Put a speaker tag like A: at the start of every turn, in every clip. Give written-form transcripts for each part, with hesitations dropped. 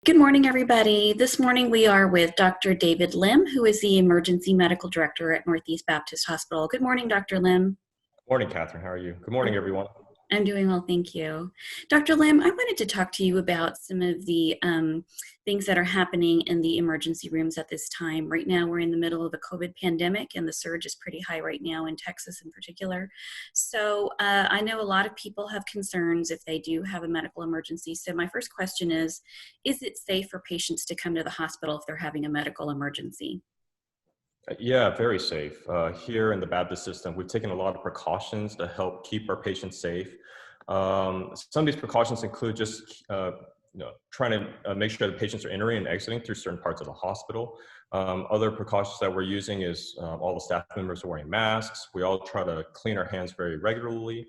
A: Good morning, everybody. This morning we are with Dr. David Lim, who is the Emergency Medical Director at Northeast Baptist Hospital. Good morning, Dr. Lim.
B: Morning, Catherine. How are you? Good morning, everyone.
A: I'm doing well, thank you. Dr. Lim, I wanted to talk to you about some of the things that are happening in the emergency rooms at this time. Right now, we're in the middle of a COVID pandemic, and the surge is pretty high right now in Texas in particular. So I know a lot of people have concerns if they do have a medical emergency. So my first question is it safe for patients to come to the hospital if they're having a medical emergency?
B: Yeah, very safe. Here in the Baptist system, we've taken a lot of precautions to help keep our patients safe. Some of these precautions include just trying to make sure the patients are entering and exiting through certain parts of the hospital. Other precautions that we're using is all the staff members are wearing masks. We all try to clean our hands very regularly.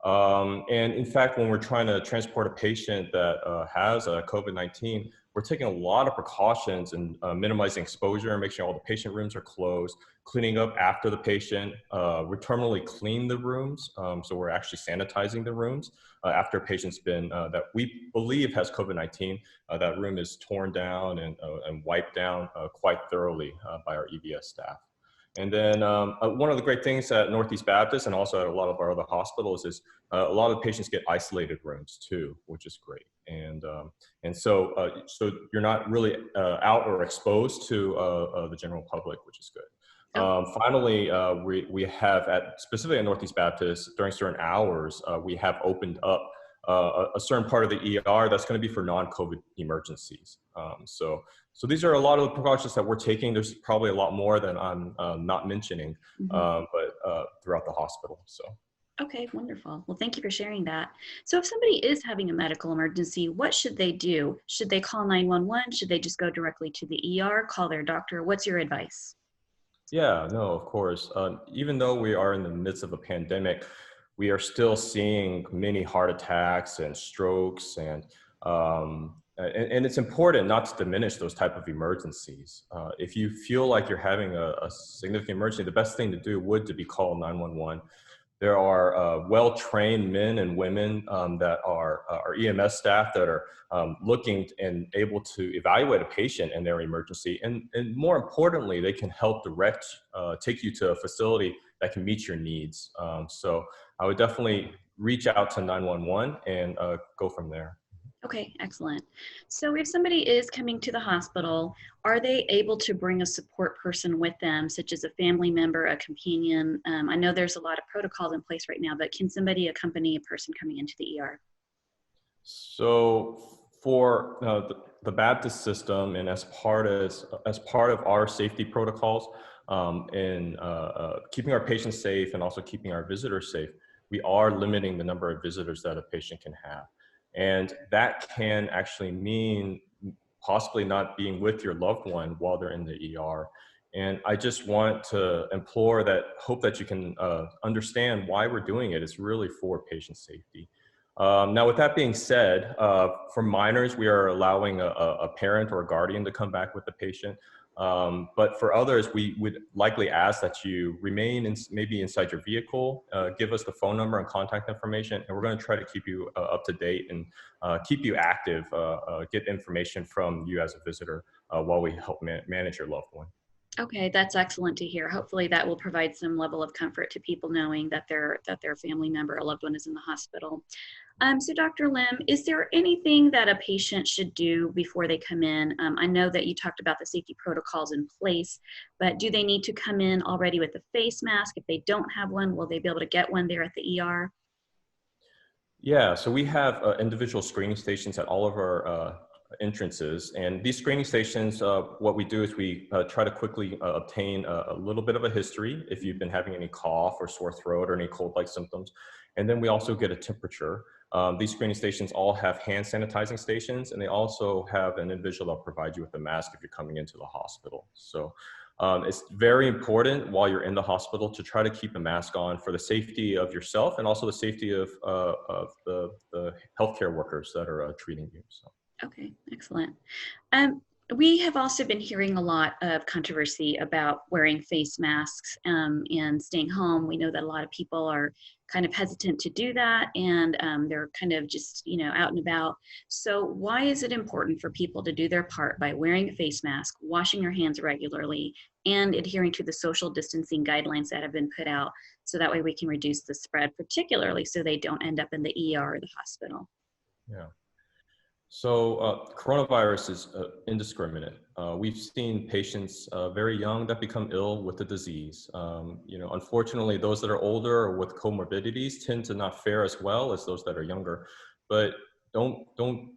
B: And in fact, when we're trying to transport a patient that has COVID-19, we're taking a lot of precautions and minimizing exposure and making sure all the patient rooms are closed, cleaning up after the patient. We terminally clean the rooms, so we're actually sanitizing the rooms after a patient's been, that we believe has COVID-19. That room is torn down and wiped down quite thoroughly by our EVS staff. And then one of the great things at Northeast Baptist and also at a lot of our other hospitals is a lot of patients get isolated rooms too, which is great. And so you're not really out or exposed to the general public, which is good. Finally, we have specifically at Northeast Baptist during certain hours, we have opened up a certain part of the ER that's going to be for non-COVID emergencies. So these are a lot of the precautions that we're taking. There's probably a lot more that I'm not mentioning, but throughout the hospital. So.
A: Okay, wonderful. Well, thank you for sharing that. So if somebody is having a medical emergency, what should they do? Should they call 911? Should they just go directly to the ER, call their doctor? What's your advice?
B: Yeah, no, of course. Even though we are in the midst of a pandemic, we are still seeing many heart attacks and strokes, and it's important not to diminish those type of emergencies. If you feel like you're having a significant emergency, the best thing to do would to be call 911. There are well-trained men and women that are our EMS staff that are looking and able to evaluate a patient in their emergency. And more importantly, they can help take you to a facility that can meet your needs. So I would definitely reach out to 911 and go from there.
A: Okay, excellent. So if somebody is coming to the hospital, are they able to bring a support person with them, such as a family member, a companion? I know there's a lot of protocols in place right now, but can somebody accompany a person coming into the ER?
B: So for the Baptist system, and as part of our safety protocols, in keeping our patients safe and also keeping our visitors safe, we are limiting the number of visitors that a patient can have. And that can actually mean possibly not being with your loved one while they're in the ER. And I just want to hope that you can understand why we're doing it. It's really for patient safety. Now, with that being said, for minors, we are allowing a parent or a guardian to come back with the patient. But for others, we would likely ask that you remain maybe inside your vehicle, give us the phone number and contact information, and we're going to try to keep you up to date and keep you active, get information from you as a visitor while we help manage your loved one.
A: Okay, that's excellent to hear. Hopefully that will provide some level of comfort to people knowing that their family member, a loved one is in the hospital. So Dr. Lim, is there anything that a patient should do before they come in? I know that you talked about the safety protocols in place, but do they need to come in already with a face mask? If they don't have one, will they be able to get one there at the ER?
B: Yeah, so we have individual screening stations at all of our entrances. And these screening stations, what we do is we try to quickly obtain a little bit of a history if you've been having any cough or sore throat or any cold-like symptoms. And then we also get a temperature. These screening stations all have hand sanitizing stations, and they also have an individual that'll provide you with a mask if you're coming into the hospital. So it's very important while you're in the hospital to try to keep a mask on for the safety of yourself and also the safety of the healthcare workers that are treating you. So.
A: Okay, excellent. We have also been hearing a lot of controversy about wearing face masks and staying home. We know that a lot of people are kind of hesitant to do that, and they're kind of just, out and about. So why is it important for people to do their part by wearing a face mask, washing your hands regularly, and adhering to the social distancing guidelines that have been put out, so that way we can reduce the spread, particularly so they don't end up in the ER or the hospital?
B: Yeah. So coronavirus is indiscriminate. We've seen patients very young that become ill with the disease. Unfortunately, those that are older or with comorbidities tend to not fare as well as those that are younger. But don't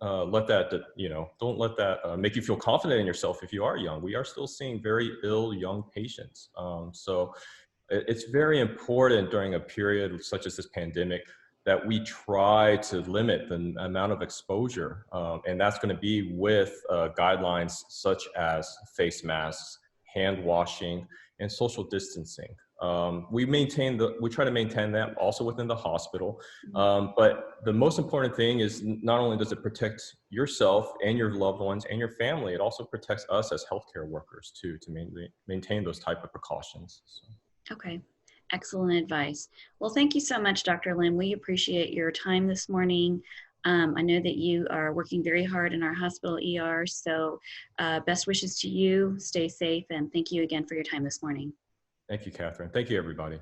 B: let that don't let that make you feel confident in yourself if you are young. We are still seeing very ill young patients. So it's very important during a period such as this pandemic that we try to limit the amount of exposure. And that's going to be with guidelines such as face masks, hand washing, and social distancing. We try to maintain that also within the hospital. But the most important thing is not only does it protect yourself and your loved ones and your family, it also protects us as healthcare workers too, to maintain those type of precautions. So.
A: Okay, excellent advice. Well, thank you so much, Dr. Lim. We appreciate your time this morning. I know that you are working very hard in our hospital ER, so best wishes to you. Stay safe, and thank you again for your time this morning.
B: Thank you, Catherine. Thank you, everybody.